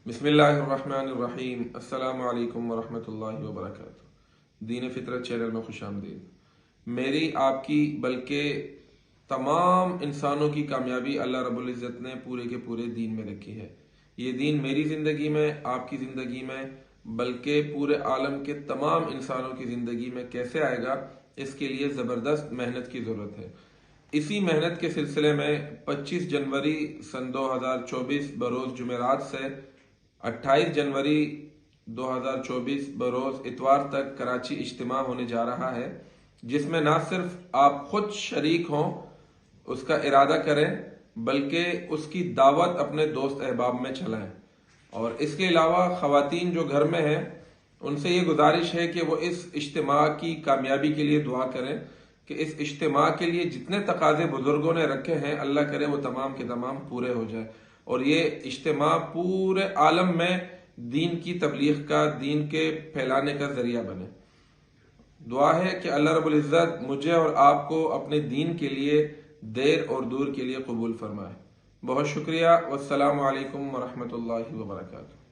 बिस्मिल्लाहिर्रहमानिर्रहीम। अस्सलाम वालेकुम वरहमतुल्लाहि वबरकातुहू। दीन फितरत चैनल में खुश आमदीद। मेरी आपकी बल्कि तमाम इंसानों की कामयाबी अल्लाह रब्बुल इज़्ज़त ने पूरे के पूरे दीन में रखी है। ये दीन मेरी ज़िंदगी में, आपकी ज़िंदगी में, बल्कि पूरे आलम के तमाम इंसानों की ज़िंदगी में कैसे आएगा, इसके लिए ज़बरदस्त मेहनत की ज़रूरत है। इसी मेहनत के सिलसिले में 25 जनवरी सन 2024 बरोज़ जुमेरात से 28 जनवरी 2024 बरोज़ इतवार तक कराची इज्तिमा होने जा रहा है, जिसमें ना सिर्फ आप खुद शरीक हों, उसका इरादा करें, बल्कि उसकी दावत अपने दोस्त अहबाब में चलाएं। और इसके अलावा ख़वातीन जो घर में हैं, उनसे ये गुजारिश है कि वो इस इज्तिमा की कामयाबी के लिए दुआ करें कि इस इज्तिमा के लिए जितने तकाज़े बुजुर्गों ने रखे हैं, अल्लाह करे वो तमाम के तमाम पूरे हो जाए और ये इज्तिमा पूरे आलम में दीन की तबलीग का, दीन के फैलाने का जरिया बने। दुआ है कि अल्लाह रब्बुल इज़्ज़त मुझे और आपको अपने दीन के लिए देर और दूर के लिए कबूल फरमाए। बहुत शुक्रिया। वस्सलामु अलैकुम वरहमतुल्लाहि वबरकातुहू।